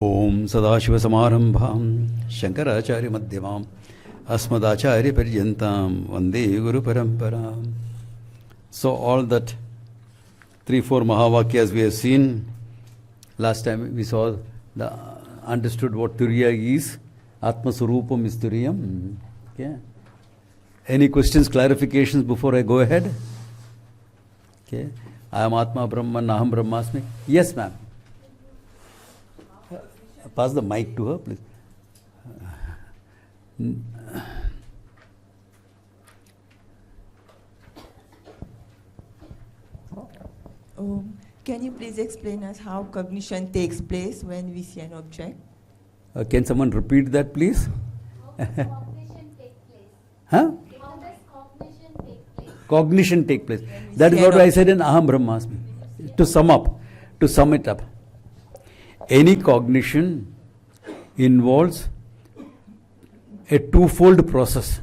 Om Sadashivasamarambham Shankaracharya Madhyamam Asmadacharya Paryantam Vande Guru Paramparam. So all that 3-4 Mahavakyas we have seen. Last time we saw understood what Turiya is. Atma Surupam is Turiyam. Okay. Any questions, clarifications before I go ahead? Okay. I am Atma Brahman, Naham Brahmasmi. Yes, ma'am. Pass the mic to her, please. Can you please explain us how cognition takes place when we see an object? Can someone repeat that, please? How does cognition take place? Huh? How does cognition take place? Cognition take place. That is what I said in Aham Brahmasmi. To sum it up. Any cognition involves a twofold process.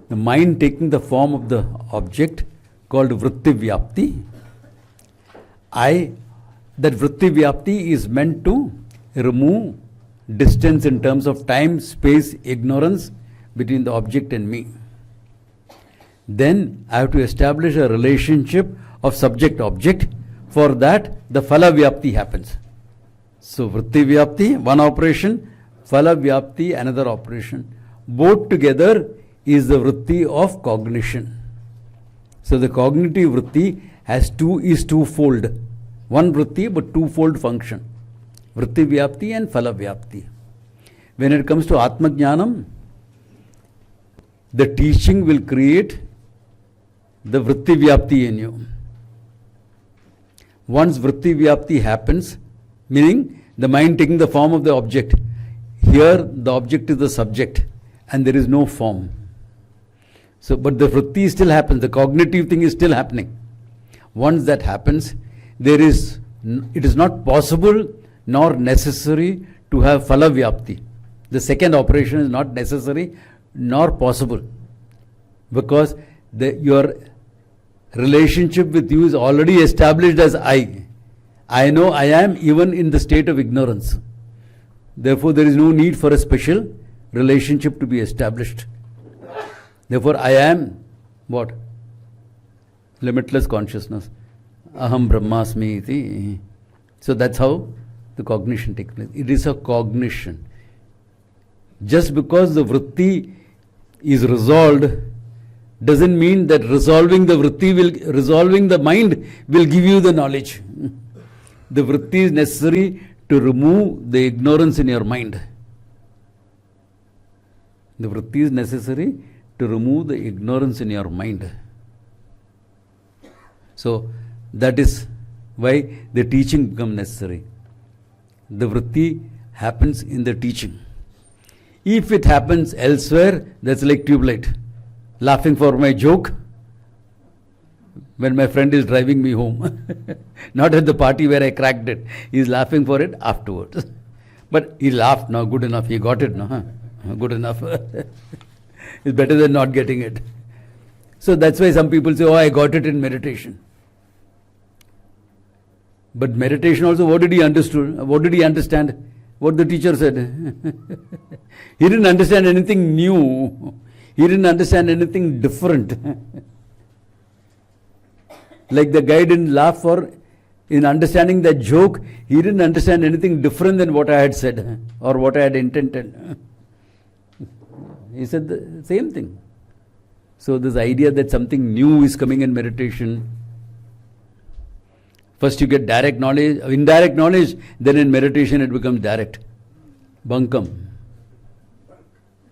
The mind taking the form of the object called vritti vyapti. That vritti vyapti is meant to remove distance in terms of time, space, ignorance between the object and me. Then I have to establish a relationship of subject-object. For that, the phala vyapti happens. So, vritti vyapti, one operation, phala vyapti, another operation. Both together is the vritti of cognition. So, the cognitive vritti is twofold. One vritti, but twofold function. Vritti vyapti and phala vyapti. When it comes to Atma Jnanam, the teaching will create the vritti vyapti in you. Once vritti vyapti happens, meaning the mind taking the form of the object, here the object is the subject and there is no form. So, but the vritti still happens, the cognitive thing is still happening. Once that happens, it is not possible nor necessary to have phala vyapti. The second operation is not necessary nor possible because your relationship with you is already established as I. I know I am even in the state of ignorance. Therefore, there is no need for a special relationship to be established. Therefore, I am what? Limitless consciousness. Aham Brahmasmi iti. So that's how the cognition takes place. It is a cognition. Just because the vritti is resolved doesn't mean that resolving the mind will give you the knowledge. The vritti is necessary to remove the ignorance in your mind. The vritti is necessary to remove the ignorance in your mind. So that is why the teaching becomes necessary. The vritti happens in the teaching. If it happens elsewhere, that's like tube light. Laughing for my joke when my friend is driving me home. Not at the party where I cracked it. He's laughing for it afterwards. But he laughed now, good enough. He got it now. Huh? Good enough. It's better than not getting it. So that's why some people say, oh, I got it in meditation. But meditation also, what did he understand? What the teacher said. He didn't understand anything new. He didn't understand anything different. Like the guy didn't laugh in understanding that joke, he didn't understand anything different than what I had said or what I had intended. He said the same thing. So this idea that something new is coming in meditation, first you get direct knowledge, indirect knowledge, then in meditation it becomes direct. Bankam.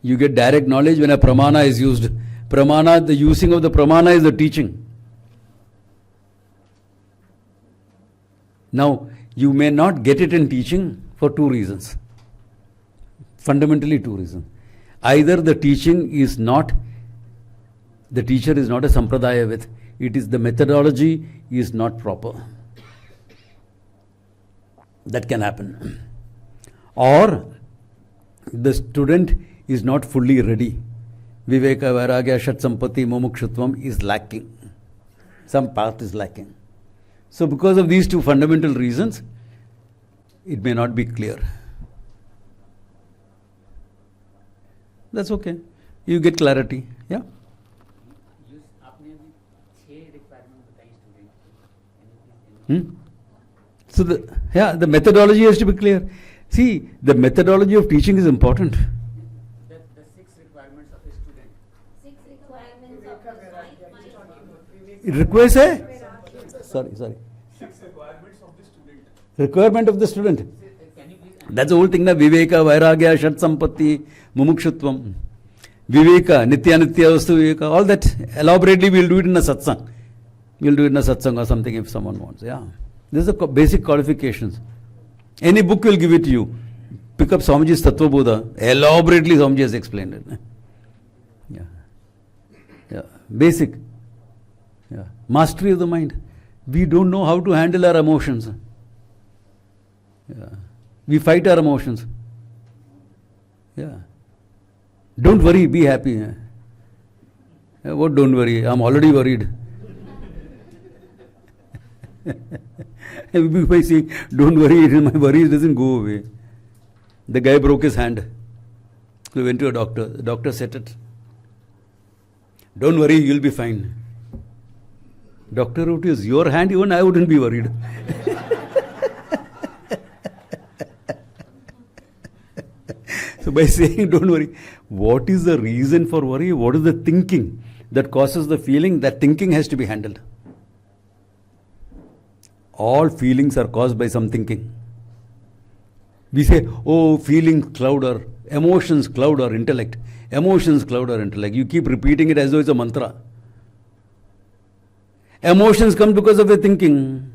You get direct knowledge when a pramana is used. Pramana, the using of the pramana is the teaching. Now, you may not get it in teaching for two reasons. Fundamentally two reasons. Either the teaching is not, the teacher is not a sampradaya with, it is the methodology is not proper. That can happen. Or the student is not fully ready. Viveka, Vairagya, Shat Sampati, Mumukshutvam is lacking. Some part is lacking. So because of these two fundamental reasons, it may not be clear. That's okay. You get clarity. Yeah. आपने अभी 6 requirement बताई student की. So the methodology has to be clear. See, the methodology of teaching is important. The 6 requirements of a student. 6 requirements of the mind. It requires a sorry. 6 requirements of the student. Requirement of the student. Can you please? That's the whole thing. Na viveka, vairagya, shat sampatti, mumukshutvam. Viveka, nitya vastu viveka. All that elaborately we'll do it in a satsang. We'll do it in a satsang or something if someone wants. Yeah. This is the basic qualifications. Any book will give it to you. Pick up Swamiji's Tattva Bodha. Elaborately Swamiji has explained it. Yeah. Basic. Yeah. Mastery of the mind. We don't know how to handle our emotions. Yeah. We fight our emotions. Yeah. Don't worry, be happy. Yeah. What don't worry? I'm already worried. By saying, don't worry, my worries doesn't go away. The guy broke his hand. So he went to a doctor. The doctor said it. Don't worry, you'll be fine. Doctor wrote, is your hand, even I wouldn't be worried. So by saying don't worry, what is the reason for worry? What is the thinking that causes the feeling? That thinking has to be handled. All feelings are caused by some thinking. We say, oh, feelings cloud our, emotions cloud our intellect. Emotions cloud our intellect. You keep repeating it as though it's a mantra. Emotions come because of the thinking.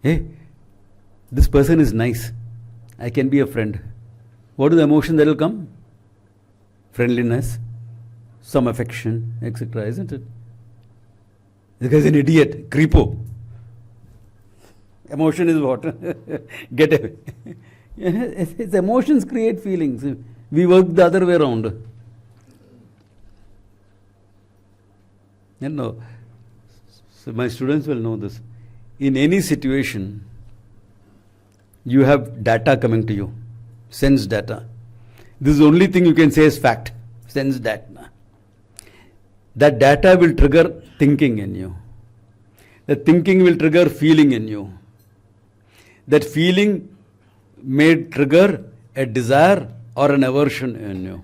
Hey, this person is nice. I can be a friend. What is the emotion that will come? Friendliness, some affection, etc. Isn't it? This guy is an idiot, creepo. Emotion is what? Get away. It's emotions create feelings. We work the other way around. You know, so my students will know this. In any situation, you have data coming to you, sense data. This is the only thing you can say is fact, sense data. That data will trigger thinking in you. That thinking will trigger feeling in you. That feeling may trigger a desire or an aversion in you.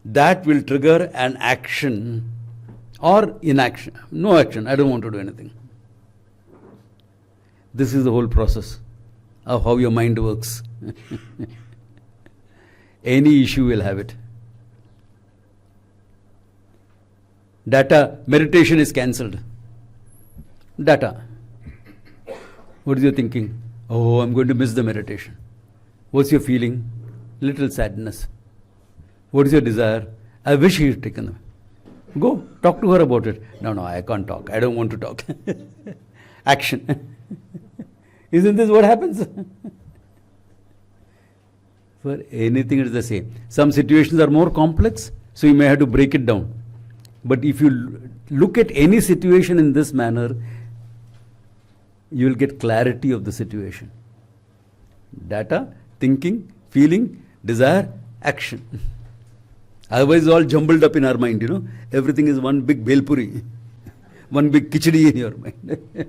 That will trigger an action or inaction. No action, I don't want to do anything. This is the whole process of how your mind works. Any issue will have it. Data, meditation is cancelled. Data. What is your thinking? Oh, I'm going to miss the meditation. What's your feeling? Little sadness. What is your desire? I wish he had taken them. Go, talk to her about it. No, I can't talk. I don't want to talk. Action. Isn't this what happens? For anything it is the same. Some situations are more complex, so you may have to break it down. But if you look at any situation in this manner, you will get clarity of the situation. Data, thinking, feeling, desire, action. Otherwise, all jumbled up in our mind, Everything is one big belpuri, one big khichdi in your mind.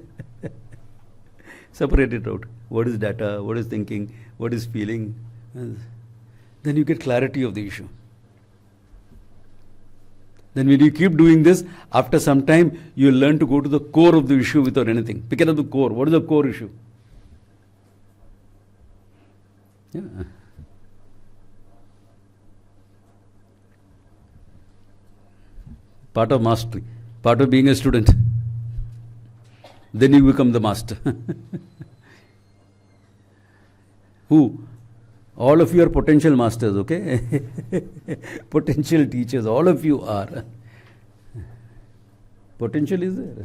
Separate it out. What is data? What is thinking? What is feeling? Then you get clarity of the issue. Then when you keep doing this, after some time, you will learn to go to the core of the issue without anything. Pick it up the core. What is the core issue? Yeah. Part of mastery. Part of being a student. Then you become the master. Who? All of you are potential masters, okay? Potential teachers, all of you are. Potential is there.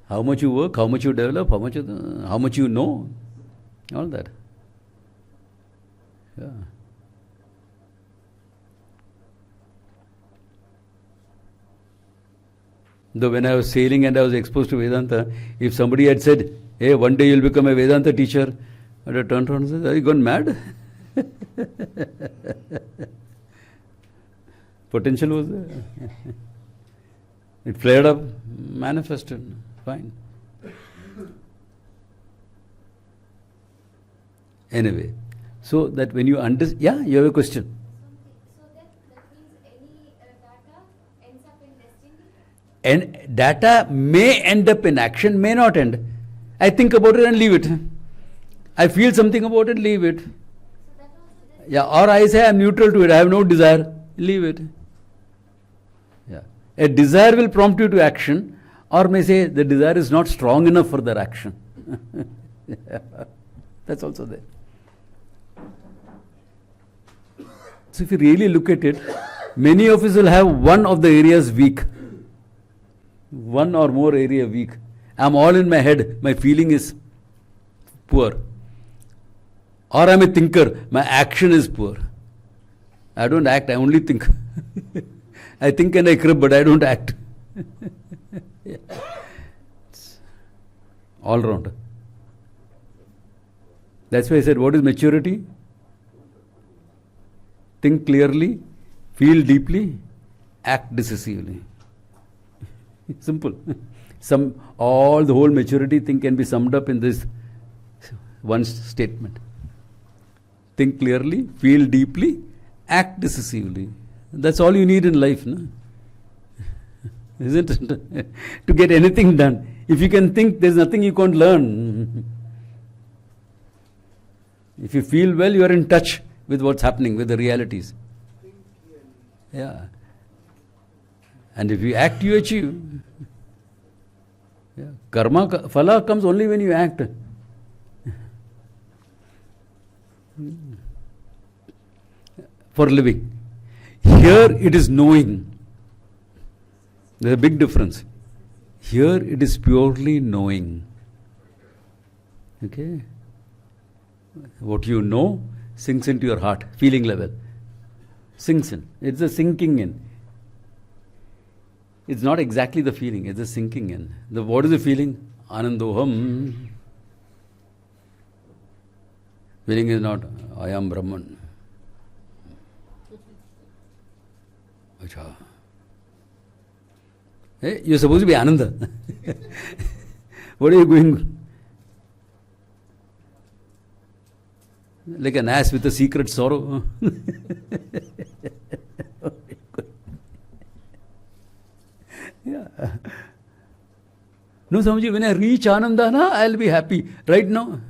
How much you work, how much you develop, how much you know, all that. Yeah. Though when I was sailing and I was exposed to Vedanta, if somebody had said, hey, one day you'll become a Vedanta teacher, I'd have turned around and said, are you gone mad? Potential was there. It flared up, manifested, fine. Anyway, so that when you understand, yeah, you have a question. So that means any data ends up in destiny? And data may end up in action, may not end. I think about it and leave it. I feel something about it, leave it. So that also Yeah, or I say I'm neutral to it, I have no desire, leave it. Yeah. A desire will prompt you to action, or may say the desire is not strong enough for that action. Yeah. That's also there. So if you really look at it, many of us will have one of the areas weak. One or more area weak. I'm all in my head, my feeling is poor. Or I'm a thinker, my action is poor. I don't act, I only think. I think and I crib, but I don't act. Yeah. All round. That's why I said, what is maturity? Think clearly, feel deeply, act decisively. Simple. All the whole maturity thing can be summed up in this one statement. Think clearly, feel deeply, act decisively. That's all you need in life, no? Isn't it? To get anything done. If you can think, there's nothing you can't learn. If you feel well, you are in touch with what's happening, with the realities. Yeah. And if you act, you achieve. Yeah. Karma, phala comes only when you act. For living. Here it is knowing. There's a big difference. Here it is purely knowing. Okay? What you know sinks into your heart, feeling level. Sinks in. It's a sinking in. It's not exactly the feeling, it's a sinking in. What is the feeling? Anandoham. Feeling is not, I am Brahman. Vichaara. Hey, you're supposed to be Ananda. What are you going? Like an ass with a secret sorrow. Yeah. No, Swamiji, when I reach Ananda, I'll be happy. Right now,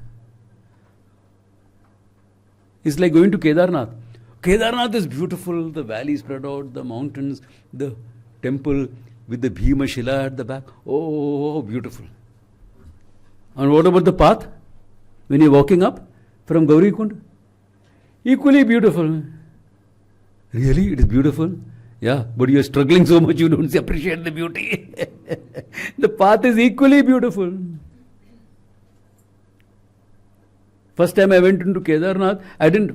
it's like going to Kedarnath. Kedarnath is beautiful, the valley spread out, the mountains, the temple with the Bhima Shila at the back. Oh, beautiful. And what about the path? When you're walking up from Gaurikund? Equally beautiful. Really? It is beautiful? Yeah, but you're struggling so much you don't appreciate the beauty. The path is equally beautiful. First time I went into Kedarnath,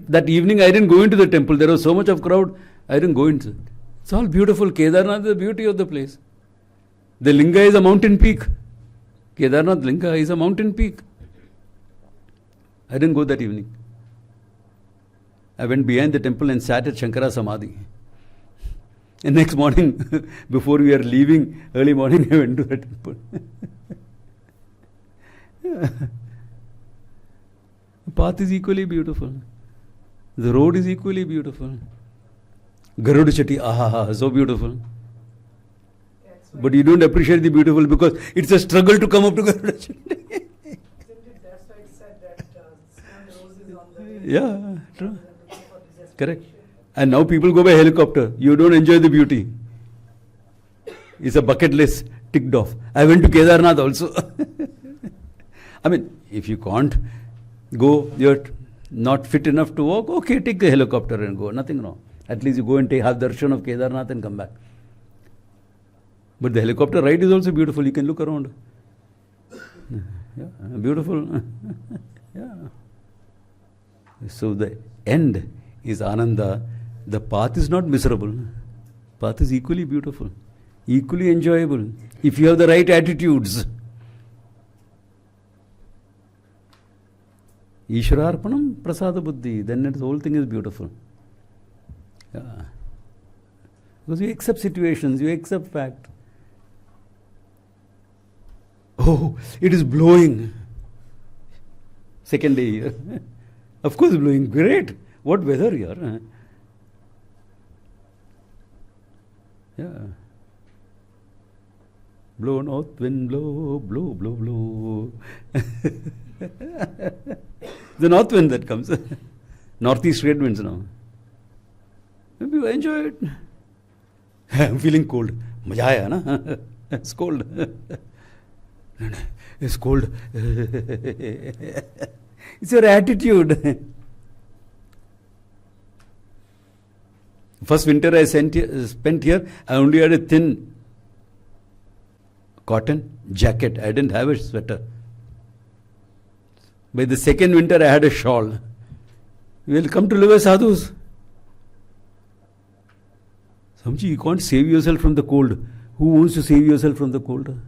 that evening I didn't go into the temple. There was so much of crowd, I didn't go into it. It's all beautiful. Kedarnath is the beauty of the place. The Linga is a mountain peak. Kedarnath Linga is a mountain peak. I didn't go that evening. I went behind the temple and sat at Shankara Samadhi. And next morning, before we are leaving, early morning, I went to the temple. Yeah. The path is equally beautiful. The road is equally beautiful. Garuda Chatti, aha, so beautiful. But you don't appreciate the beautiful because it's a struggle to come up to Garuda Chatti. That's why it said that sun roses on the way. Yeah, true. Correct. And now people go by helicopter. You don't enjoy the beauty. It's a bucket list ticked off. I went to Kedarnath also. I mean, if you can't go, you're not fit enough to walk, okay, take the helicopter and go. Nothing wrong. At least you go and have darshan of Kedarnath and come back. But the helicopter ride is also beautiful. You can look around. Yeah, beautiful. Yeah. So the end is Ananda. The path is not miserable. Path is equally beautiful. Equally enjoyable. If you have the right attitudes. Ishwararpanam prasada buddhi. Then the whole thing is beautiful. Yeah. Because you accept situations, you accept fact. Oh, it is blowing. Second day here. Of course, blowing. Great. What weather here? Yeah. Blow north wind, blow, blow, blow, blow. The north wind that comes. Northeast trade winds now. Maybe you enjoy it. I'm feeling cold. Maja aaya na? It's cold. It's cold. It's your attitude. First winter I spent here, I only had a thin cotton jacket. I didn't have a sweater. By the second winter I had a shawl. You will come to live as sadhus. Samji, you can't save yourself from the cold. Who wants to save yourself from the cold?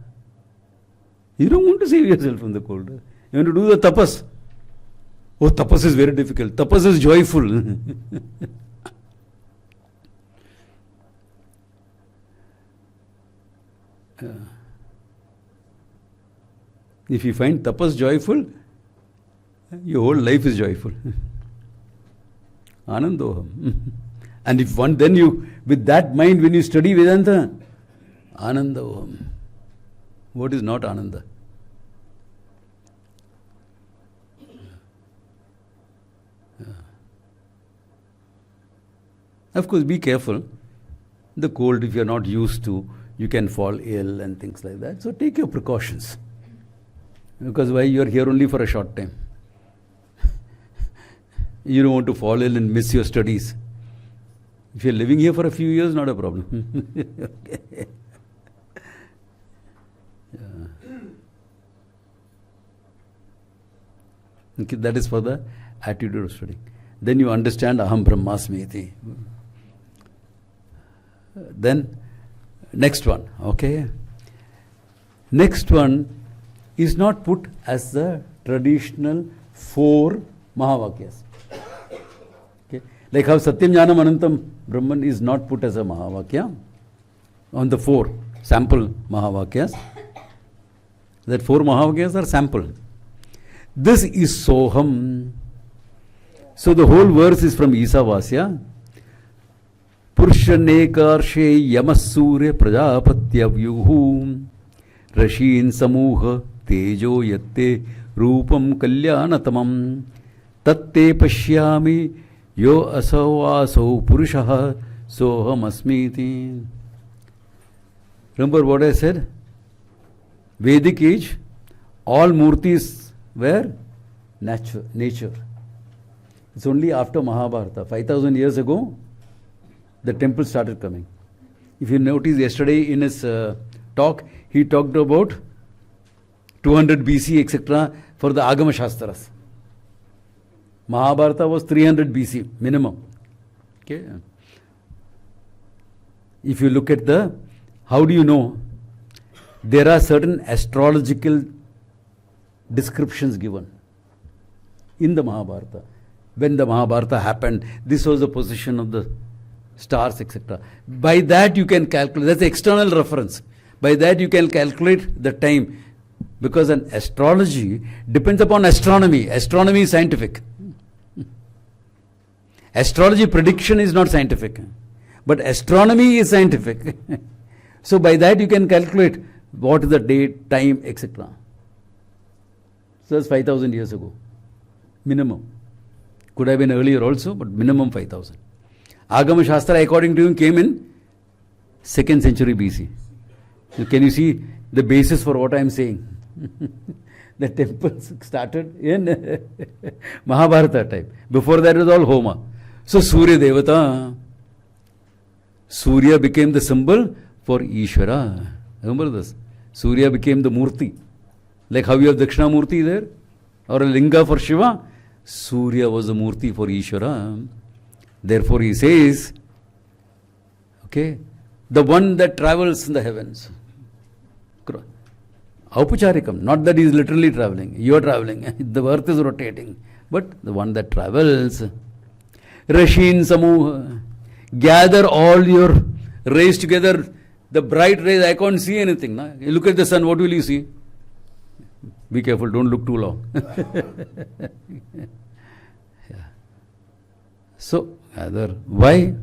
You don't want to save yourself from the cold. You want to do the tapas. Oh, tapas is very difficult. Tapas is joyful. If you find tapas joyful, your whole life is joyful. Anandoham. And if one, then you, with that mind, when you study Vedanta, Anandoham. What is not Ananda? Of course, be careful. The cold, if you are not used to, you can fall ill and things like that. So take your precautions. Because why? You are here only for a short time. You don't want to fall ill and miss your studies. If you are living here for a few years, not a problem. Okay. Okay, that is for the attitude of studying. Then you understand Aham Brahmasmi iti. Then, next one, okay? Next one is not put as the traditional 4 Mahavakyas. Okay? Like how Satyam Jnanam Anantam Brahman is not put as a Mahavakya on the 4 sample Mahavakyas. That 4 Mahavakyas are sample. This is Soham. So the whole verse is from Isavasya. Purushanekarshe Yamasure Prajapatya Vyuhu Rashin Samuha Tejo Yatte Rupam Kalyanatamam Tatte Pashyami Yo Asavaso Purushaha Soham Asmiti. Remember what I said? Vedic age, all murtis were nature. It's only after Mahabharata, 5,000 years ago, the temple started coming. If you notice yesterday in his talk, he talked about 200 BC, etc. for the Agama Shastras. Mahabharata was 300 BC minimum. Okay. If you look at the, how do you know? There are certain astrological descriptions given in the Mahabharata. When the Mahabharata happened, this was the position of the stars, etc. By that you can calculate, that's the external reference. By that you can calculate the time. Because an astrology depends upon astronomy. Astronomy is scientific. Astrology prediction is not scientific. But astronomy is scientific. So by that you can calculate what is the date, time, etc. So that's 5,000 years ago. Minimum. Could have been earlier also, but minimum 5,000. Agama Shastra, according to him, came in 2nd century BC. So can you see the basis for what I am saying? The temples started in Mahabharata type. Before that it was all Homa. So Surya Devata, Surya became the symbol for Ishvara. Remember this? Surya became the Murti. Like how you have Dakshina Murti there, or a Linga for Shiva, Surya was a Murti for Ishvara. Therefore he says, okay, the one that travels in the heavens. Aupacharikam, not that he is literally traveling. You are traveling. The earth is rotating. But the one that travels. Rashin Samuha. Gather all your rays together. The bright rays, I can't see anything. Na? You look at the sun, what will you see? Be careful, don't look too long. Yeah. So, why?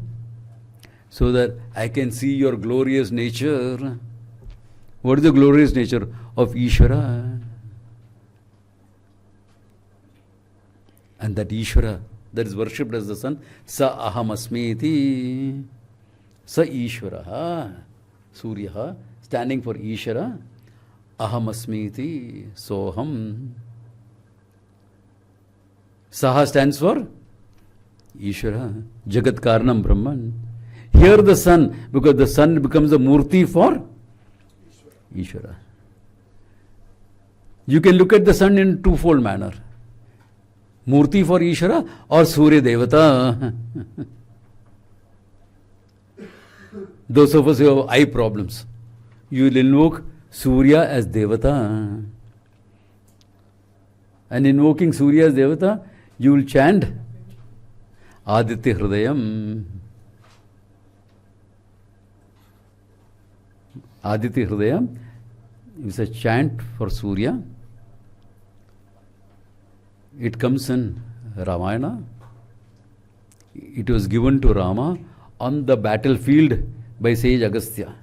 So that I can see your glorious nature. What is the glorious nature of Ishvara? And that Ishvara, that is worshipped as the sun, Sa Aham Asmiti, Sa Ishvara, Surya, standing for Ishvara, Aham Asmiti, Soham. Saha stands for Ishvara, Jagat Karnam Brahman. Here the sun, because the sun becomes the murti for Ishvara. You can look at the sun in twofold manner. Murti for Ishvara or Surya Devata. Those of us who have eye problems, you will invoke Surya as Devata. And invoking Surya as Devata, you will chant Aditya Hridayam. Aditya Hridayam is a chant for Surya. It comes in Ramayana. It was given to Rama on the battlefield by sage Agastya.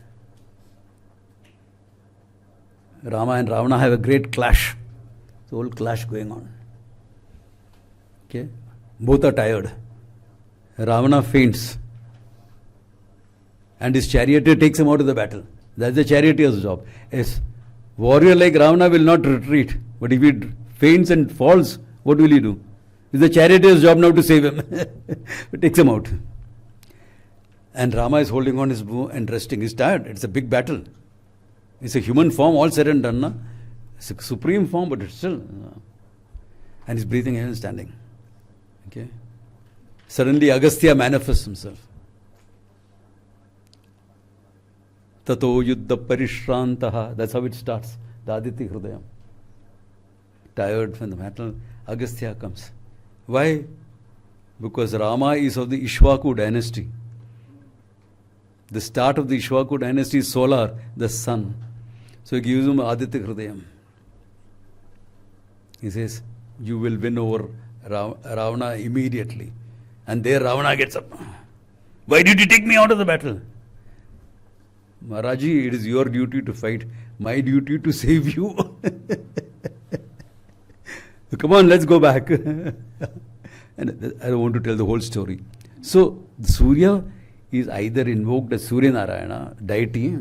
Rama and Ravana have a great clash. The whole clash going on. Okay? Both are tired. Ravana faints. And his charioteer takes him out of the battle. That's the charioteer's job. Yes. Warrior like Ravana will not retreat. But if he faints and falls, what will he do? It's the charioteer's job now to save him. It takes him out. And Rama is holding on his bow and resting. He's tired. It's a big battle. It's a human form, all said and done. Na? It's a supreme form, but it's still. And he's breathing in and standing. Okay. Suddenly Agastya manifests himself. Tato yuddha parishrantaha. That's how it starts. The Aditya Hridayam. Tired from the battle, Agastya comes. Why? Because Rama is of the Ishwaku dynasty. The start of the Ishwaku dynasty is solar, the sun. So he gives him Aditya Hridayam. He says, you will win over Ravana immediately. And there Ravana gets up. Why did you take me out of the battle? Maharaji, it is your duty to fight. My duty to save you. Come on, let's go back. And I don't want to tell the whole story. So, Surya is either invoked as Surya Narayana, deity,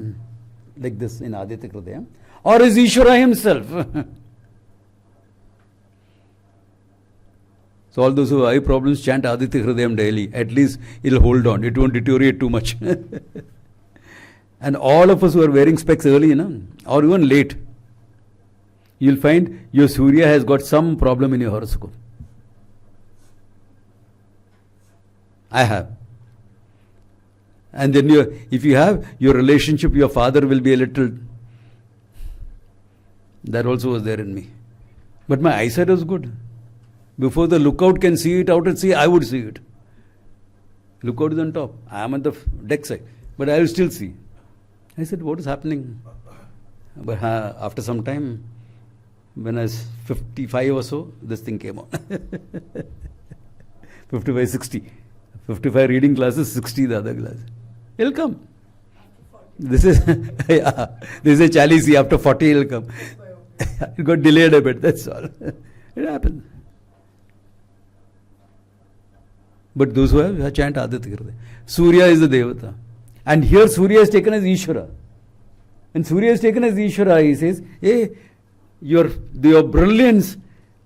like this in Aditya Hridayam, or is Ishvara himself. So, all those who have eye problems chant Aditya Hridayam daily. At least it'll hold on. It won't deteriorate too much. And all of us who are wearing specs early, or even late, you'll find your Surya has got some problem in your horoscope. I have. And then if you have, your relationship, your father will be a little. That also was there in me. But my eyesight was good. Before the lookout can see it out at sea, I would see it. Lookout is on top. I am on the deck side. But I will still see. I said, what is happening? But after some time, when I was 55 or so, this thing came on. 55, 60. 55 reading classes, 60 the other classes. It'll come. This is this is a chalice. After 40 it'll come. It got delayed a bit, that's all. It happened. But those who have chant Aditya Hridayam. Surya is the Devata. And here Surya is taken as Ishvara. And Surya is taken as Ishvara. He says, hey, your brilliance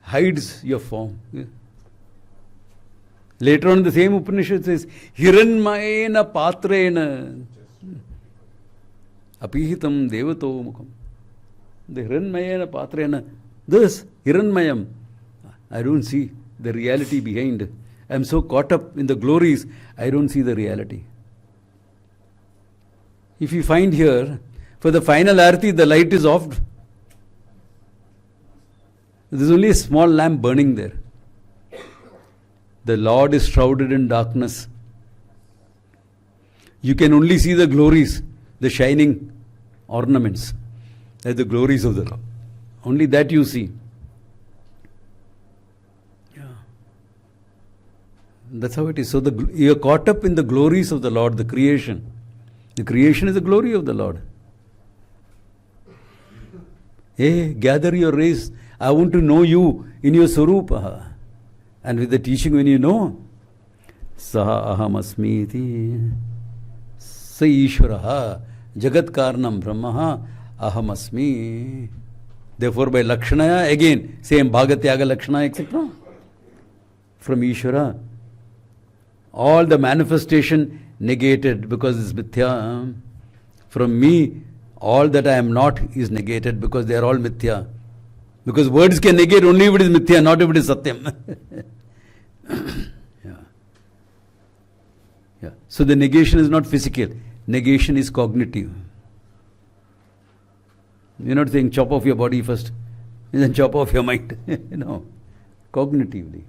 hides your form. Later on, the same Upanishad says, Hiranmayena patrena apihitam devato mukham. The Hiranmayena patrena, this Hiranmayam, I don't see the reality behind. I'm so caught up in the glories, I don't see the reality. If you find here, for the final arati, the light is off. There's only a small lamp burning there. The Lord is shrouded in darkness. You can only see the glories, the shining ornaments. That's the glories of the Lord. Only that you see. Yeah. That's how it is. So you're caught up in the glories of the Lord, the creation. The creation is the glory of the Lord. Hey, gather your race. I want to know you in your Sarupa. And with the teaching, when you know, Saha aham asmi iti, Sa Ishvaraha, Jagat Karnam Brahmaha, aham asmi. Therefore, by Lakshanaya, again, same Bhagatyaga Lakshana, etc. From Ishvara, all the manifestation negated because it's mithya. From me, all that I am not is negated because they are all mithya. Because words can negate only if it is mithya, not if it is satyam. Yeah. So the negation is not physical. Negation is cognitive. You're not saying chop off your body first, then chop off your mind. No. Cognitively,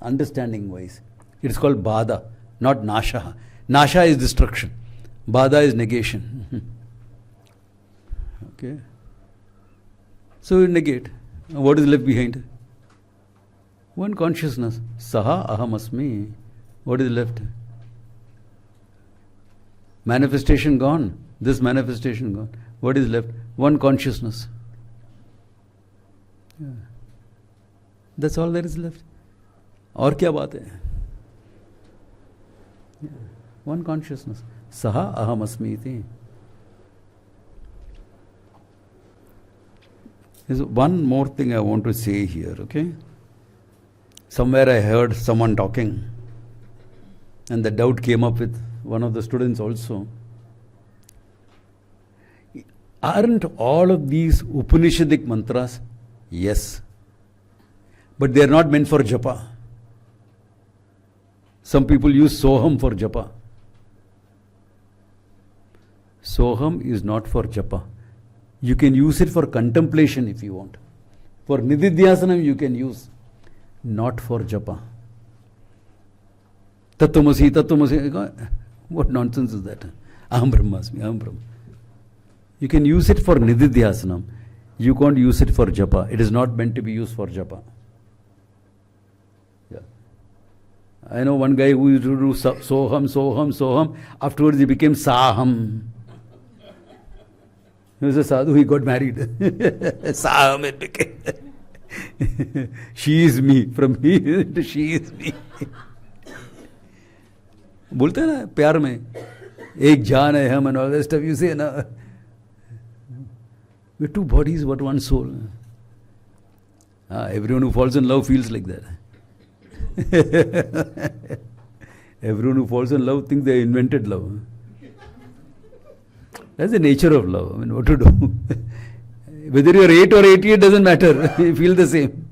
understanding wise. It's called bada, not nasha. Nasha is destruction. Bada is negation. Okay. So you negate. What is left behind? One consciousness. Saha aham asmi. What is left? Manifestation gone. This manifestation gone. What is left? One consciousness. Yeah. That's all there is left. और क्या बात है? One consciousness. Saha aham asmi iti. There's one more thing I want to say here, okay? Somewhere I heard someone talking, and the doubt came up with one of the students also. Aren't all of these Upanishadic mantras? Yes. But they are not meant for japa. Some people use Soham for japa. Soham is not for japa. You can use it for contemplation if you want. For Nididhyasanam you can use. Not for japa. Tattvamasi, Tattvamasi. What nonsense is that? Aham Brahmasmi, Aham Brahma. You can use it for Nididhyasanam. You can't use it for japa. It is not meant to be used for japa. Yeah. I know one guy who used to do Soham, Soham, Soham. Afterwards he became Saham. He was a sadhu, he got married. Saham it became. She is me. From me to she is me. बोलते हैं ना प्यार में एक जान है हम and all that stuff you say ना. We're two bodies but one soul. Everyone who falls in love feels like that. Everyone who falls in love thinks they invented love. That's the nature of love. I mean, what to do? Whether you're 8 or 88 doesn't matter. You feel the same.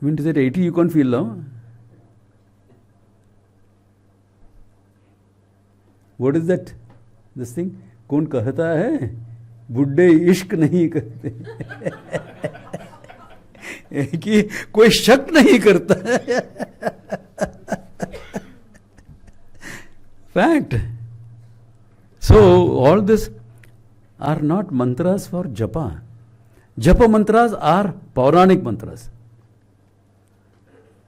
I mean, to say 80 you can't feel love. What is that? This thing? कौन कहता है बुड्ढे इश्क नहीं करते कि कोई शक नहीं करता है. Fact. So all this are not mantras for japa. Japa mantras are Pauranic mantras,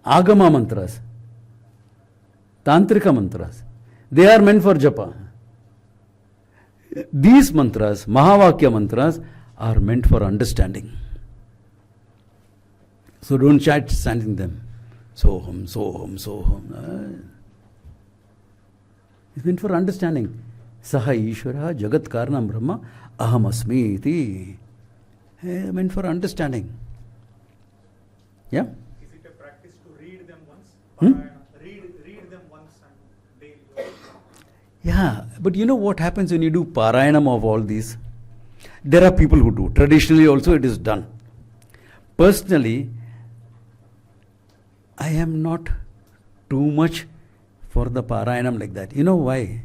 Agama mantras, Tantrika mantras. They are meant for japa. These mantras, Mahavakya mantras, are meant for understanding. So don't chat chanting them. Soham, Soham, Soham. It's meant for understanding. Saha Ishvara, Jagat Karnam Brahma, Aham Asmi iti. Meant for understanding. Yeah? Is it a practice to read them once? Read them once and daily? Yeah, but you know what happens when you do Parayanam of all these? There are people who do. Traditionally also it is done. Personally, I am not too much for the Parayanam like that. You know why?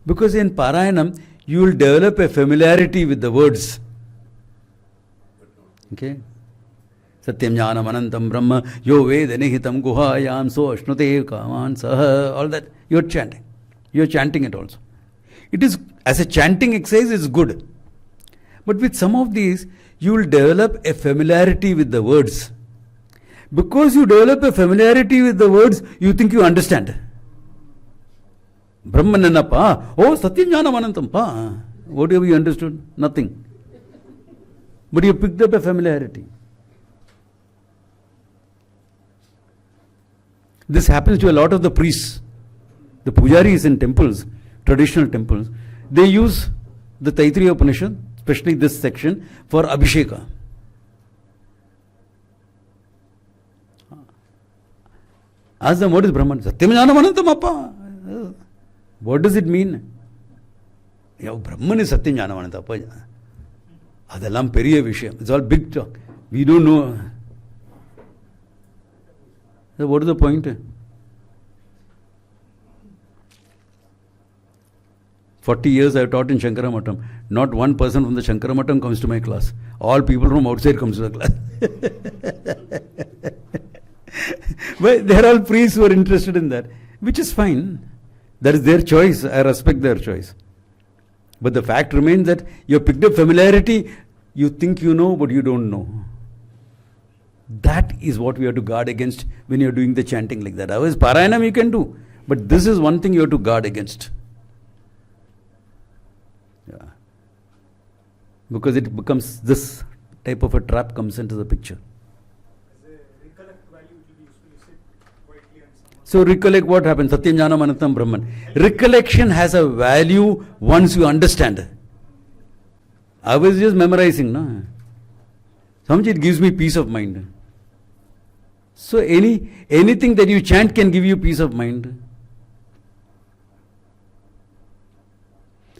Because in Parayanam, you will develop a familiarity with the words. Okay? Satyam Jnanam Anantam Brahma Yo Veda Nihitam Guhayam So Ashnute Kaman Saha. All that. You are chanting. You are chanting it also. It is, as a chanting exercise, is good. But with some of these, you will develop a familiarity with the words. Because you develop a familiarity with the words, you think you understand. Brahmanana pa. Oh, Satyam Jnanam Anantam pa. What have you understood? Nothing. But you picked up a familiarity. This happens to a lot of the priests. The pujaris in temples, traditional temples, they use the Taittiriya Upanishad, especially this section, for Abhisheka. Ask them, what is Brahman? Satyam Jnanam Anantam appa. What does it mean? Brahman is Satyam Jnanam Anantam appa. Adallam periya vishayam. It's all big talk. We don't know. So what is the point? 40 years I have taught in Shankara Matham. Not one person from the Shankara Matham comes to my class. All people from outside comes to the class. But they are all priests who are interested in that, which is fine. That is their choice. I respect their choice. But the fact remains that you have picked up familiarity. You think you know, but you don't know. That is what we have to guard against when you are doing the chanting like that. Otherwise, Parayanam you can do. But this is one thing you have to guard against. Yeah. Because it becomes, this type of a trap comes into the picture. As a recollect value, it will be useful to sit quietly and someone. So recollect what happens. Satyam Jnanam Anantam Brahman. Recollection has a value once you understand. I was just memorizing. No? Samjhi, it gives me peace of mind. So anything that you chant can give you peace of mind.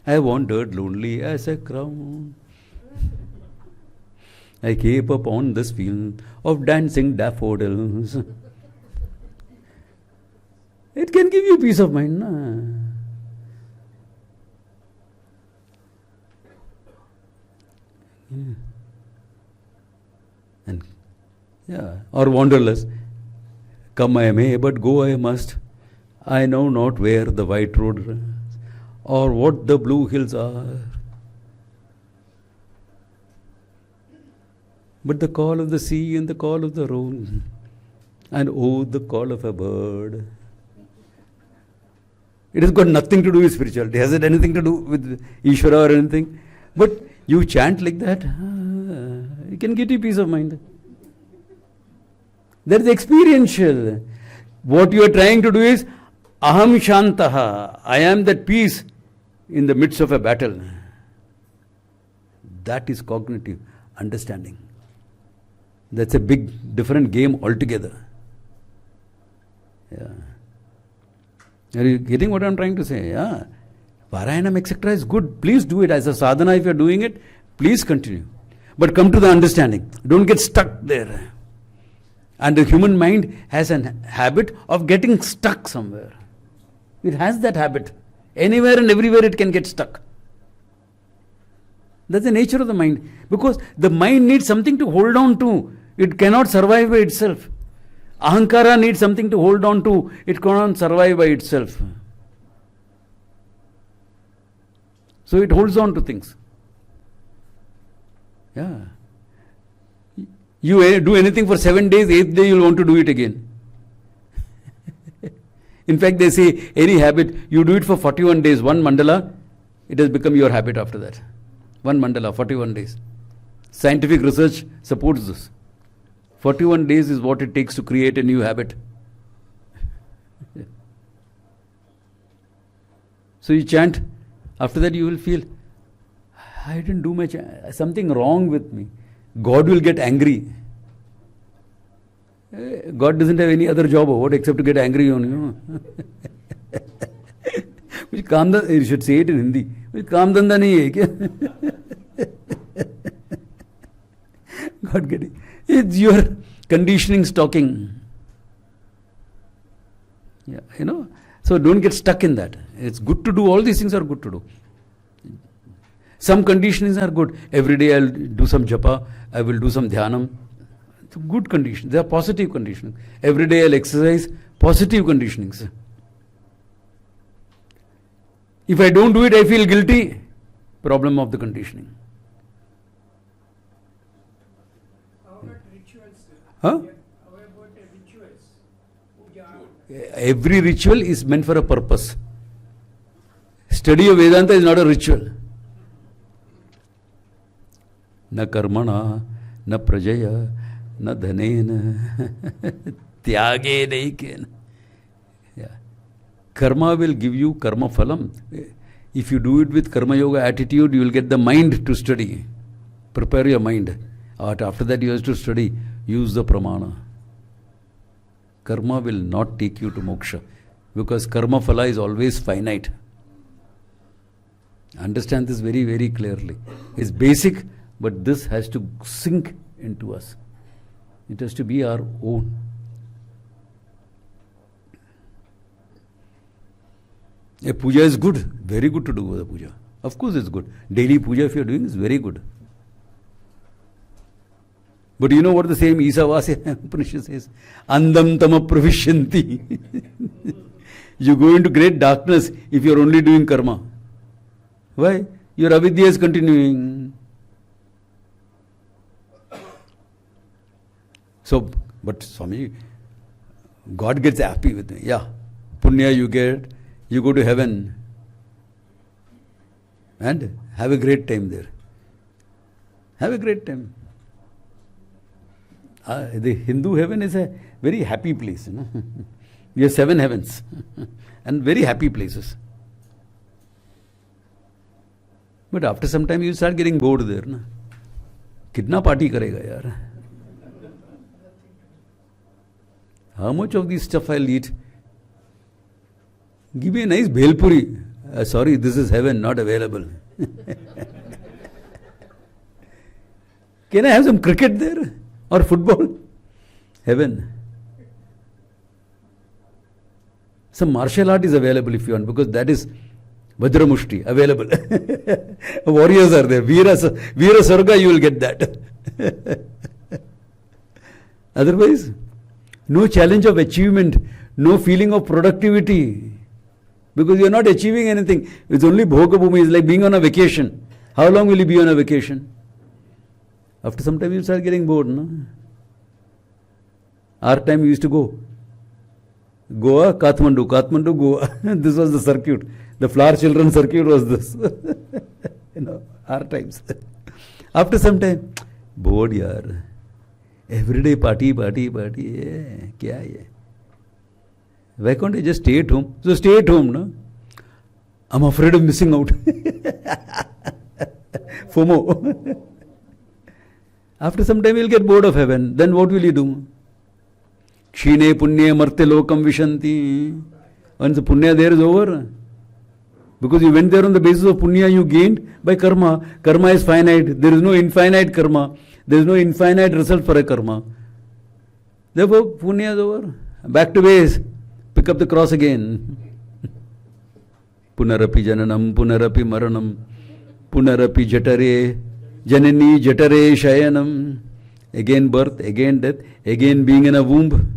I wandered lonely as a crown. I came upon this field of dancing daffodils. It can give you peace of mind. Na? Yeah. And yeah, or wanderless. Come I may, but go I must. I know not where the white road runs, or what the blue hills are. But the call of the sea and the call of the road, and oh, the call of a bird. It has got nothing to do with spirituality. Has it anything to do with Ishvara or anything? But you chant like that, it can get you peace of mind. That is experiential. What you are trying to do is, aham shantaha. I am that peace in the midst of a battle. That is cognitive understanding. That's a big, different game altogether. Yeah. Are you getting what I'm trying to say? Yeah. Parayanam, etc. is good. Please do it. As a sadhana, if you're doing it, please continue. But come to the understanding. Don't get stuck there. And the human mind has a habit of getting stuck somewhere. It has that habit. Anywhere and everywhere it can get stuck. That's the nature of the mind. Because the mind needs something to hold on to. It cannot survive by itself. Ahankara needs something to hold on to. It cannot survive by itself. So it holds on to things. Yeah. You do anything for 7 days, 8th day you'll want to do it again. In fact, they say any habit, you do it for 41 days, one mandala, it has become your habit after that. One mandala, 41 days. Scientific research supports this. 41 days is what it takes to create a new habit. So you chant, after that you will feel, I didn't do much, something wrong with me. God will get angry. God doesn't have any other job or what except to get angry on you. You should say it in Hindi. Kaam dhanda nahi hai kya? God getting. It's your conditioning talking. Yeah, So don't get stuck in that. It's good to do, all these things are good to do. Some conditionings are good. Every day I'll do some japa, I will do some dhyanam. It's a good condition. They are positive conditioning. Every day I'll exercise, positive conditionings. If I don't do it, I feel guilty. Problem of the conditioning. How about rituals? Huh? How about rituals? Puja. Every ritual is meant for a purpose. Study of Vedanta is not a ritual. Na karmana, na prajaya, na dhanena, tyage naikena. Yeah. Karma will give you karma phalam. If you do it with karma yoga attitude, you will get the mind to study. Prepare your mind. After that you have to study. Use the pramana. Karma will not take you to moksha. Because karma phala is always finite. Understand this very, very clearly. It's basic, but this has to sink into us. It has to be our own. A puja is good, very good to do the puja. Of course it's good. Daily puja if you are doing is very good. But you know what the same Isavasya Upanishad says? Andam tama pravishyanti. You go into great darkness if you are only doing karma. Why? Your avidya is continuing. So, but Swami, God gets happy with me. Yeah, punya you get, you go to heaven and have a great time there. Have a great time. The Hindu heaven is a very happy place. You know? We have 7 heavens and very happy places. But after some time you start getting bored there. Na? Kitna party karega yaar? How much of this stuff I'll eat? Give me a nice bhelpuri. Sorry, this is heaven, not available. Can I have some cricket there? Or football? Heaven. Some martial art is available if you want, because that is Vajramushti, available. Warriors are there. Veera Sarga, you will get that. Otherwise, no challenge of achievement, no feeling of productivity. Because you are not achieving anything. It's only Bhoga Bhumi. It's like being on a vacation. How long will you be on a vacation? After some time you start getting bored. No? Our time we used to go. Goa, Kathmandu, Kathmandu, Goa. This was the circuit. The flower children circuit was this. You know, our times. After some time, bored yaar. Everyday party. Kya hai? Why can't I just stay at home? So stay at home, no? I'm afraid of missing out. FOMO. After some time you'll get bored of heaven. Then what will you do? Kshine punya marte lokam vishanti. Once the punya there is over. Because you went there on the basis of punya you gained by karma. Karma is finite. There is no infinite karma. There is no infinite result for a karma. Therefore, punya is over. Back to base. Pick up the cross again. Punarapi jananam, punarapi maranam, punarapi jatare, janani jatare shayanam. Again birth, again death, again being in a womb.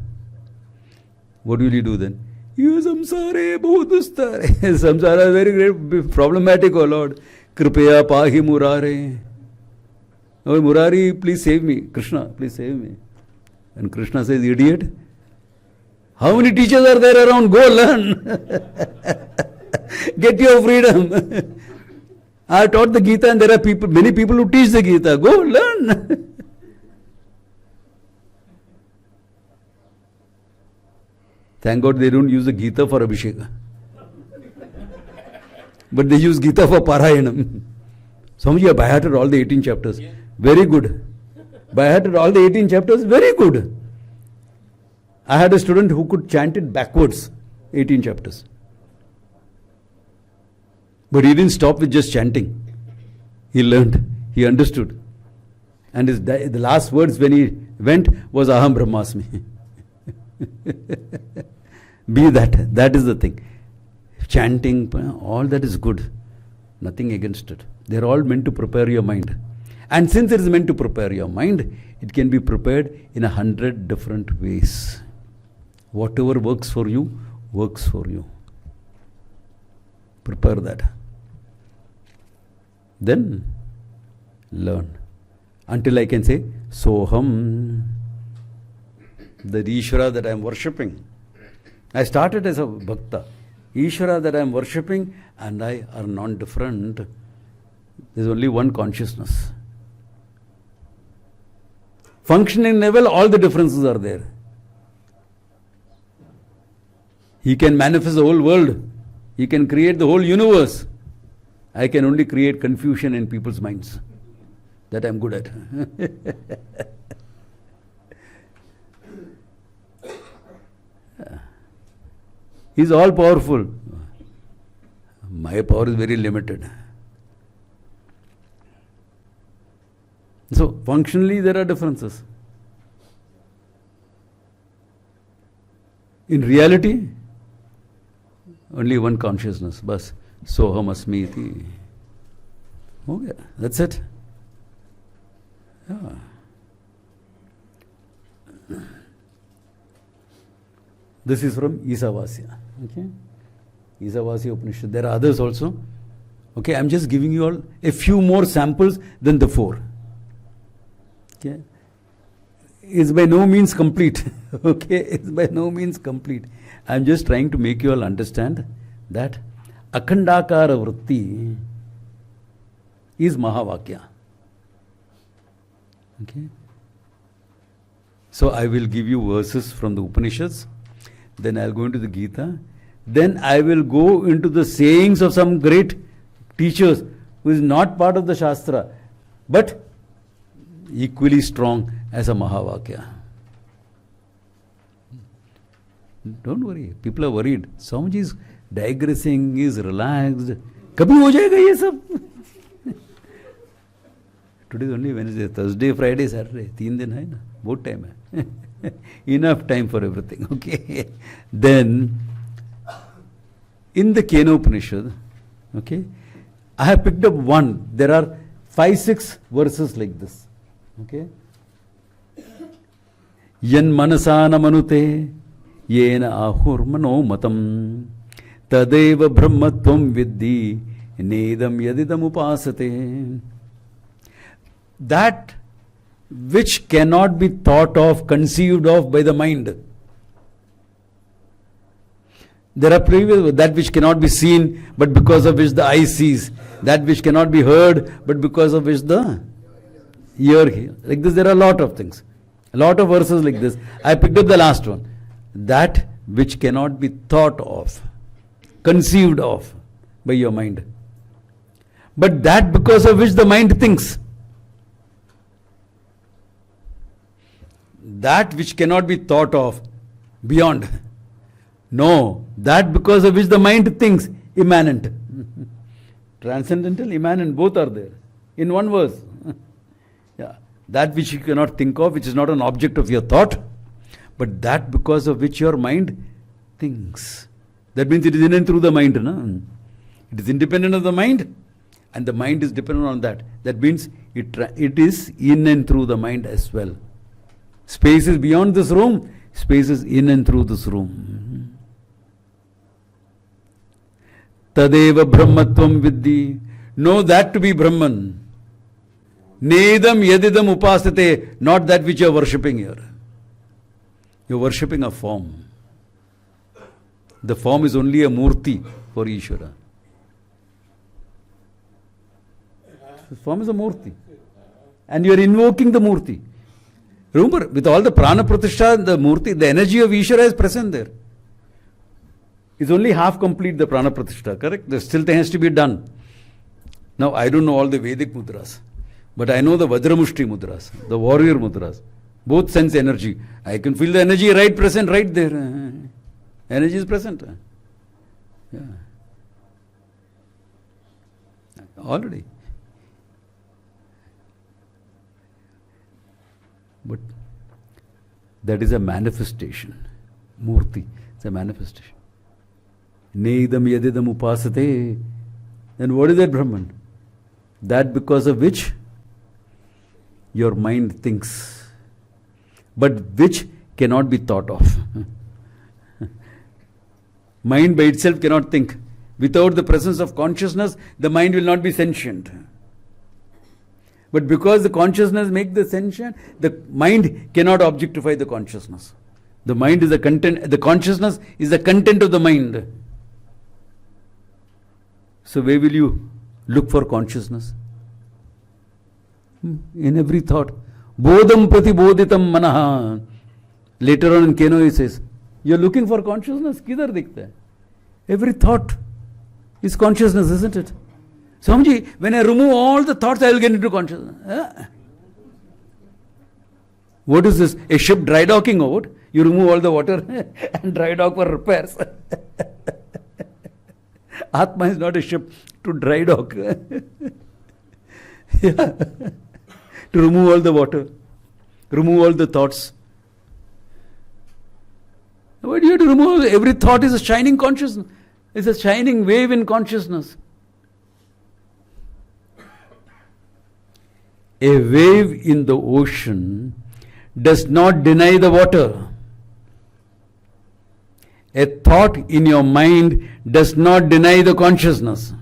What will you do then? You samsare bahudustare. Samsara is very great, problematic, oh Lord. Kripaya pahi murare. Oh Murari, please save me. Krishna, please save me. And Krishna says, idiot. How many teachers are there around? Go learn. Get your freedom. I taught the Gita and there are many people who teach the Gita. Go learn. Thank God they don't use the Gita for Abhisheka. But they use Gita for Parayanam. Swamiji, I by-hearted all the 18 chapters. Very good. By-hearted all the 18 chapters. Very good. I had a student who could chant it backwards, 18 chapters. But he didn't stop with just chanting. He learned, he understood. And the last words when he went was Aham Brahmasmi. Be that is the thing. chanting, all that is good. Nothing against it. They are all meant to prepare your mind. And since it is meant to prepare your mind, it can be prepared in 100 different ways. Whatever works for you, works for you. Prepare that. Then learn. Until I can say, Soham, the Ishvara that I am worshipping. I started as a bhakta. Ishvara that I am worshipping and I are non-different. There is only one consciousness. Functioning level, all the differences are there. He can manifest the whole world. He can create the whole universe. I can only create confusion in people's minds. That I am good at. He is all powerful. My power is very limited. So, functionally there are differences. In reality, only one consciousness. Bas, soham asmi iti. Okay, that's it. Yeah. This is from Isavasya. Okay? Isavasya Upanishad. There are others also. Okay, I'm just giving you all a few more samples than the 4. Okay? It's by no means complete. Okay? It's by no means complete. I'm just trying to make you all understand that Akhandakara Vritti is Mahavakya. Okay? So I will give you verses from the Upanishads, then I'll go into the Gita, then I will go into the sayings of some great teachers who is not part of the Shastra, but equally strong as a Mahavakya. Don't worry, people are worried. Swamiji is digressing, he is relaxed. Kabhi ho jayega ye sab? Today is only Wednesday, Thursday, Friday, Saturday. 3 दिन है ना, बहुत time है. Enough time for everything. Okay. Then, in the Kenopanishad, okay, I have picked up one. There are 5-6 verses like this. Okay. Yan manasana manute yena ahur mano matam tadeva brahmatvam vidhi nedam yadidam upasate. That which cannot be thought of, conceived of by the mind. There are previous, that which cannot be seen, but because of which the eye sees. That which cannot be heard, but because of which the ear hears. Like this, there are a lot of things. A lot of verses like this. I picked up the last one. That which cannot be thought of, conceived of by your mind. But that because of which the mind thinks. That which cannot be thought of, beyond. No, that because of which the mind thinks, immanent. Transcendental, immanent, both are there. In one verse. Yeah. That which you cannot think of, which is not an object of your thought, but that because of which your mind thinks. That means it is in and through the mind. No? It is independent of the mind, and the mind is dependent on that. That means it is in and through the mind as well. Space is beyond this room, space is in and through this room. Tadeva brahmatvam vidhi. Know that to be Brahman. Nedam yadidam upasate. Not that which you are worshipping here. You are worshipping a form. The form is only a murti for Ishvara. The form is a murti. And you are invoking the murti. Remember, with all the prana pratishtha, the murti, the energy of Ishvara is present there. It's only half complete, the prana pratishtha, correct? There still has to be done. Now, I don't know all the Vedic mudras, but I know the Vajramushti mudras, the warrior mudras. Both sense energy. I can feel the energy right present, right there. Energy is present. Yeah. Already. But that is a manifestation. Murti. It's a manifestation. Neidam yadidam upasate. Then what is that Brahman? That because of which your mind thinks, but which cannot be thought of. Mind by itself cannot think. Without the presence of consciousness, the mind will not be sentient. But because the consciousness makes the sentient, the mind cannot objectify the consciousness. The mind is the content, the consciousness is the content of the mind. So where will you look for consciousness? In every thought. Bodham pratibodhitam manaha. Later on in Keno he says, you are looking for consciousness? Kidhar dikhta hai? Every thought is consciousness, isn't it? Swamiji, when I remove all the thoughts, I will get into consciousness. What is this? A ship dry docking out? You remove all the water and dry dock for repairs. Atma is not a ship to dry dock. Yeah. To remove all the water, remove all the thoughts. Why do you have to remove? Every thought is a shining consciousness. It's a shining wave in consciousness. A wave in the ocean does not deny the water. A thought in your mind does not deny the consciousness.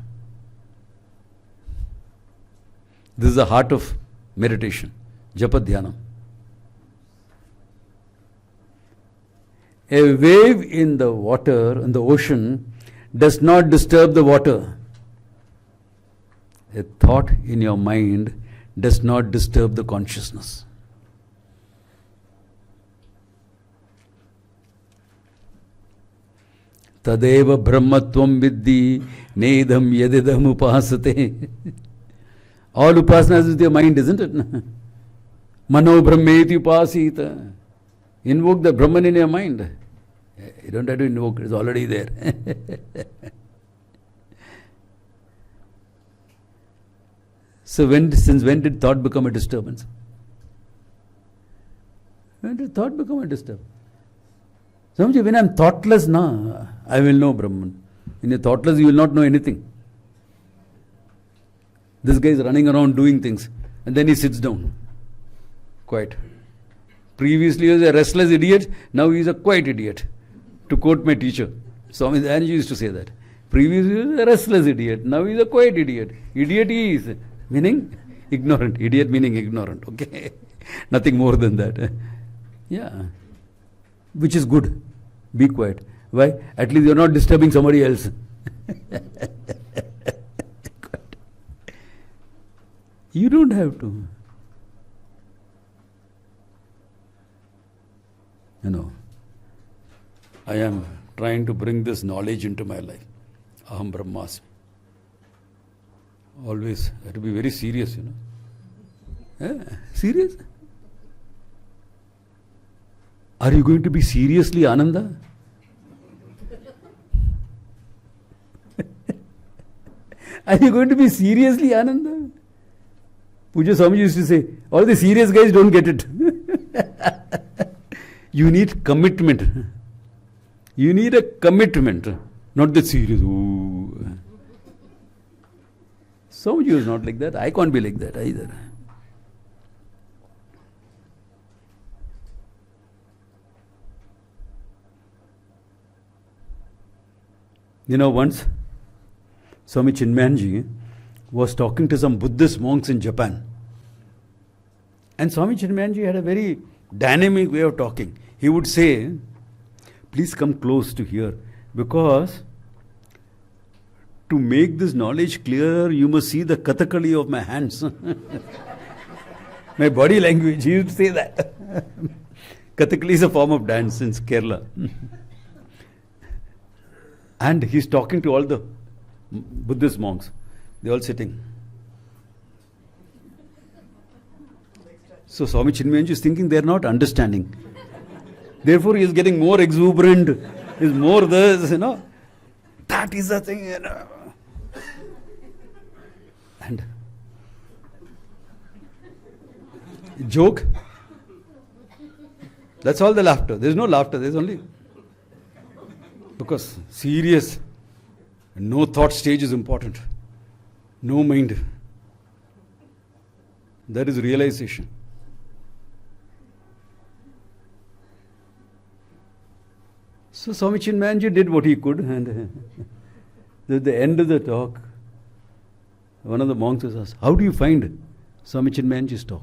This is the heart of meditation, japa dhyana. A wave in the water, in the ocean, does not disturb the water. A thought in your mind does not disturb the consciousness. Tadeva brahmatvam viddhi nedham yadidam upasate. All upasana is with your mind, isn't it? Mano brahmeti upasita. Invoke the Brahman in your mind. You don't have to invoke, it's already there. So since when did thought become a disturbance? When did thought become a disturbance? Swamiji, when I am thoughtless, I will know Brahman. When you are thoughtless, you will not know anything. This guy is running around doing things, and then he sits down. Quiet. Previously he was a restless idiot, now he is a quiet idiot. To quote my teacher, Swami used to say that. Previously he was a restless idiot, now he is a quiet idiot. Idiot he is, meaning ignorant. Idiot meaning ignorant, okay? Nothing more than that. Yeah. Which is good. Be quiet. Why? At least you are not disturbing somebody else. You don't have to. I am trying to bring this knowledge into my life. Aham Brahmasmi. Always have to be very serious, Serious? Are you going to be seriously Ananda? Are you going to be seriously Ananda? Puja Swami used to say, all the serious guys don't get it. You need commitment. You need a commitment, not the serious. Ooh. Swami is not like that. I can't be like that either. Once Swami Chinmayanji was talking to some Buddhist monks in Japan. And Swami Chinmayanji had a very dynamic way of talking. He would say, please come close to here, because to make this knowledge clear, you must see the kathakali of my hands. My body language, he used to say that. Kathakali is a form of dance in Kerala. And he's talking to all the Buddhist monks. They're all sitting. So Swami Chinmayanji is thinking they're not understanding. Therefore he is getting more exuberant, is more this, That is the thing, And joke. That's all the laughter. There's no laughter, there's only... Because serious No thought stage is important. No mind. That is realization. So Swami Chinmayanji did what he could, and at the end of the talk, one of the monks was asked, "How do you find Swami Chinmayanji's talk?"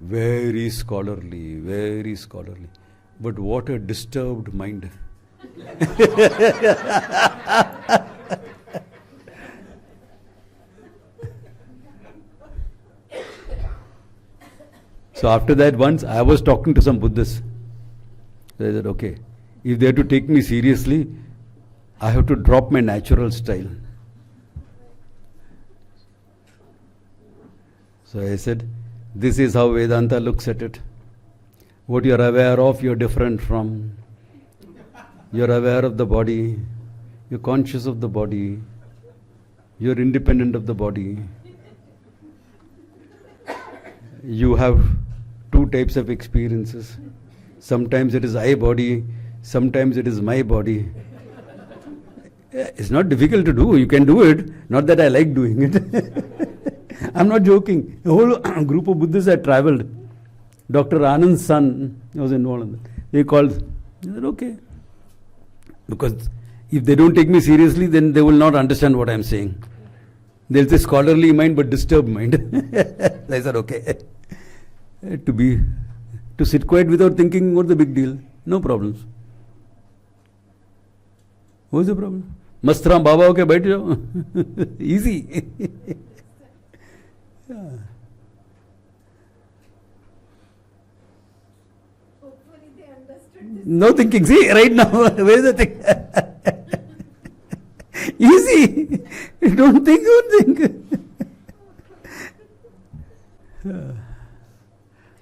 Very scholarly, very scholarly. But what a disturbed mind. So after that, once I was talking to some Buddhists. So I said, okay, if they have to take me seriously, I have to drop my natural style. So I said, this is how Vedanta looks at it. What you are aware of, you are different from. You are aware of the body. You are conscious of the body. You are independent of the body. You have two types of experiences. Sometimes it is I body, sometimes it is my body. It's not difficult to do. You can do it. Not that I like doing it. I'm not joking. A whole group of Buddhists had traveled. Dr. Anand's son was involved in that. They called. They said, okay. Because if they don't take me seriously, then they will not understand what I'm saying. They'll say scholarly mind but disturbed mind. I said, okay. To sit quiet without thinking, what's the big deal? No problems. What's the problem? Mastram Baba hoke baith jao. Easy. Yeah. Hopefully they understood this. No thinking. See, right now, where's the thing? Easy. Don't think.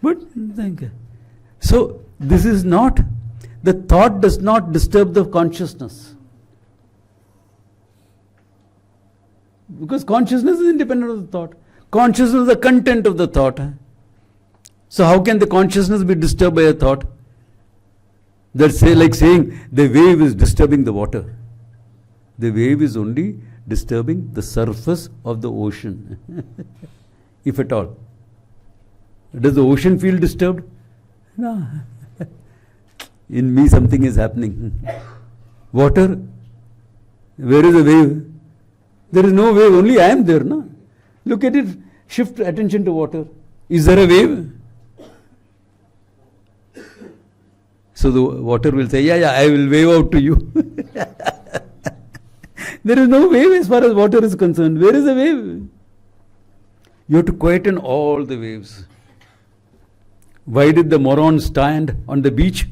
But think. So, this is not, the thought does not disturb the consciousness. Because consciousness is independent of the thought. Consciousness is the content of the thought. So how can the consciousness be disturbed by a thought? That's like saying the wave is disturbing the water. The wave is only disturbing the surface of the ocean. If at all. Does the ocean feel disturbed? No. In me something is happening. Water, where is the wave? There is no wave, only I am there. No? Look at it, shift attention to water. Is there a wave? So the water will say, yeah, I will wave out to you. There is no wave as far as water is concerned. Where is the wave? You have to quieten all the waves. Why did the moron stand on the beach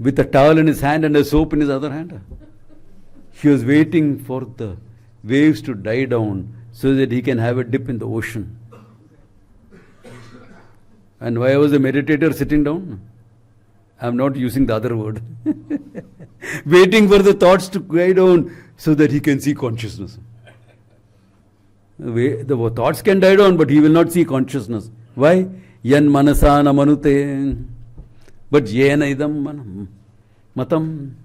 with a towel in his hand and a soap in his other hand? He was waiting for the waves to die down so that he can have a dip in the ocean. And why was the meditator sitting down? I am not using the other word. Waiting for the thoughts to die down so that he can see consciousness. The thoughts can die down, but he will not see consciousness. Why? Yan manasa na manute. But yena idam matam.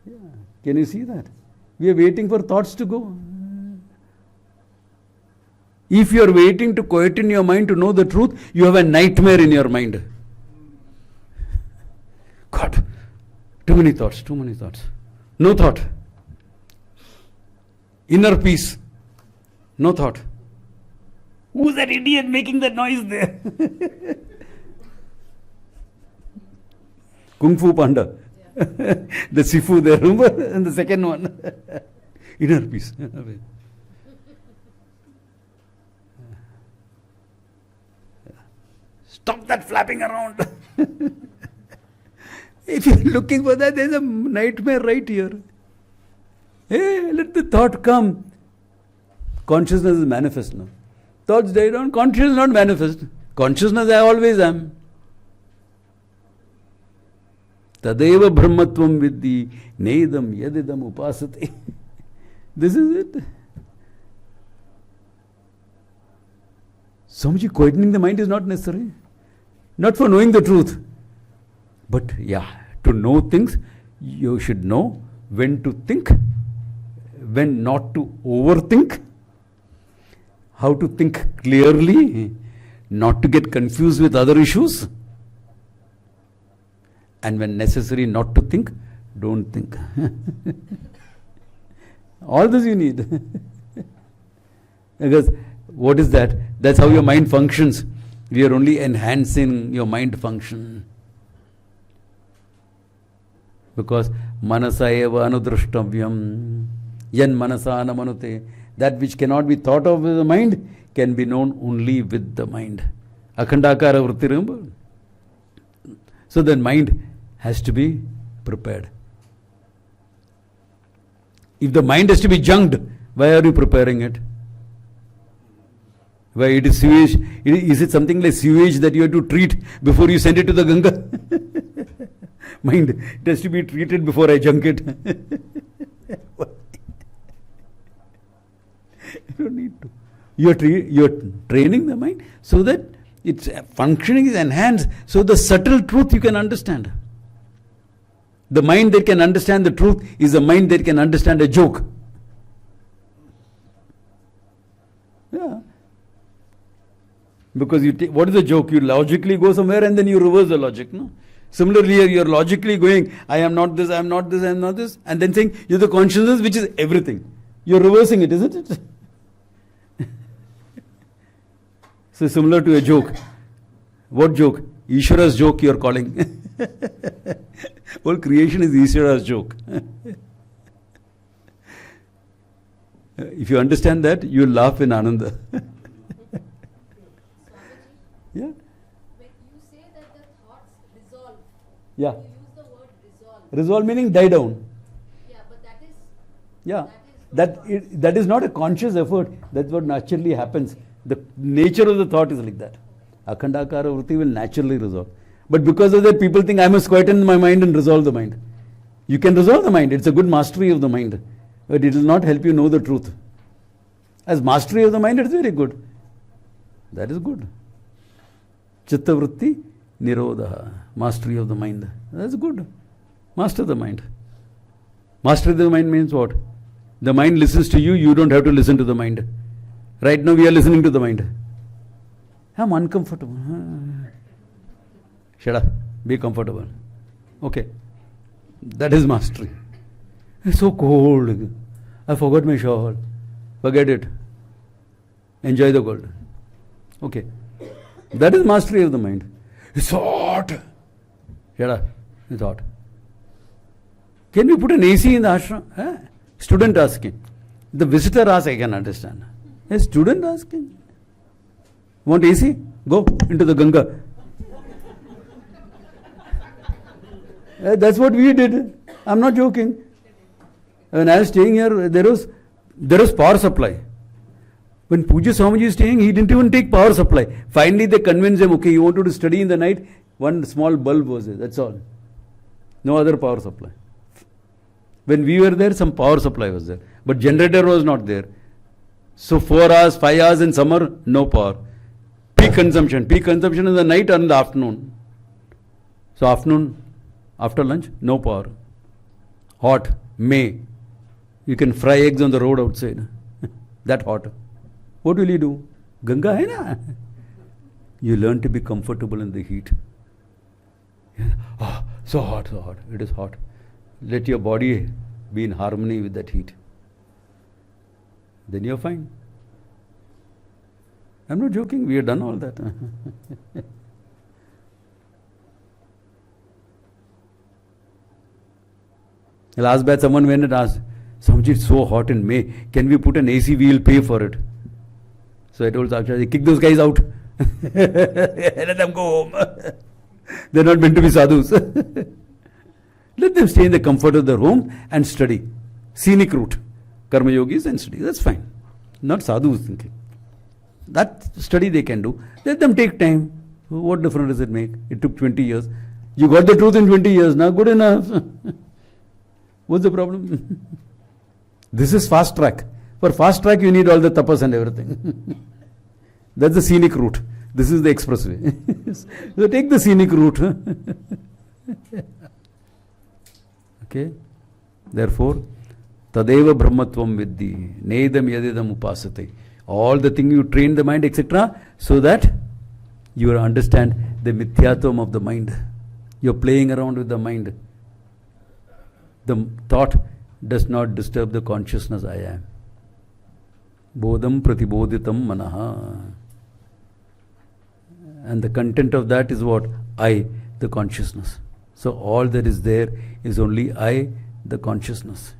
Yeah. Can you see that? We are waiting for thoughts to go. If you are waiting to quieten your mind to know the truth, you have a nightmare in your mind. God, too many thoughts. No thought. Inner peace. No thought. Who's that idiot making that noise there? Kung Fu Panda. The Sifu there, remember? And the second one. Inner peace. Stop that flapping around. If you're looking for that, there's a nightmare right here. Hey, let the thought come. Consciousness is manifest now. Thoughts die down, consciousness is not manifest. Consciousness I always am. Tadeva brahmatvam vidhi nedam yadidam upasate. This is it. Swamiji, quietening the mind is not necessary. Not for knowing the truth. But yeah, to know things, you should know when to think when not to overthink, how to think clearly, not to get confused with other issues, and when necessary not to think, don't think. All this you need. Because what is that? That's how your mind functions. We are only enhancing your mind function. Because manasa eva anudrashtavyam yan manasa namanute. That which cannot be thought of with the mind can be known only with the mind. Akhandakara vritti, remember? So the mind has to be prepared. If the mind has to be junked, why are you preparing it? Why it is sewage? Is it something like sewage that you have to treat before you send it to the Ganga? Mind, it has to be treated before I junk it. You don't need to. You're training the mind so that its functioning is enhanced, so the subtle truth you can understand. The mind that can understand the truth is a mind that can understand a joke. Yeah. Because what is a joke? You logically go somewhere and then you reverse the logic. No? Similarly, here you are logically going, I am not this, I am not this, I am not this, and then saying, you are the consciousness which is everything. You are reversing it, isn't it? So similar to a joke. What joke? Ishvara's joke you are calling. Whole creation is Ishvara's joke. If you understand that, you will laugh in Ananda. Yeah? When you say that the thoughts resolve, Yeah. you use the word resolve. Resolve meaning die down. Yeah, but that is Yeah. That is That is not a conscious effort. That's what naturally happens. The nature of the thought is like that. Akhandakara vritti will naturally resolve. But because of that, people think I must quieten my mind and resolve the mind. You can resolve the mind. It's a good mastery of the mind. But it will not help you know the truth. As mastery of the mind, it's very good. That is good. Chitta vritti nirodha. Mastery of the mind. That's good. Master the mind. Master the mind means what? The mind listens to you, you don't have to listen to the mind. Right now we are listening to the mind. I'm uncomfortable. Shut up. Be comfortable. Okay. That is mastery. It's so cold. I forgot my shawl. Forget it. Enjoy the cold. Okay. That is mastery of the mind. It's hot. Shut up. It's hot. Can we put an AC in the ashram? Eh? Student asking. The visitor asks, I can understand. A student asking. Want AC? Go into the Ganga. That's what we did. I'm not joking. When I was staying here, there was power supply. When Puja Swamiji is staying, he didn't even take power supply. Finally, they convinced him, okay, you wanted to study in the night, one small bulb was there, that's all. No other power supply. When we were there, some power supply was there. But generator was not there. So 4 hours, 5 hours in summer, no power. Peak consumption. Peak consumption in the night or in the afternoon. So afternoon, after lunch, no power. Hot, May. You can fry eggs on the road outside. That hot. What will you do? Ganga hai na? You learn to be comfortable in the heat. Oh, so hot, so hot. It is hot. Let your body be in harmony with that heat. Then you're fine. I'm not joking. We have done all that. Last batch, someone went and asked, Swamiji, it's so hot in May. Can we put an AC? We will pay for it. So I told Saksha, kick those guys out. Let them go home. They're not meant to be sadhus. Let them stay in the comfort of their home and study. Scenic route. Karma yogis and study. That's fine. Not sadhus thinking. That study they can do. Let them take time. What difference does it make? It took 20 years. You got the truth in 20 years. Now good enough. What's the problem? This is fast track. For fast track you need all the tapas and everything. That's the scenic route. This is the expressway. So take the scenic route. Okay. Therefore, Tadeva Brahmatvam Vidhi, Nedam Yadidam Upasate. All the thing you train the mind, etc., so that you understand the mithyatvam of the mind. You're playing around with the mind. The thought does not disturb the consciousness I am. Bodham pratibodhitam manaha. And the content of that is what? I, the consciousness. So all that is there is only I, the consciousness.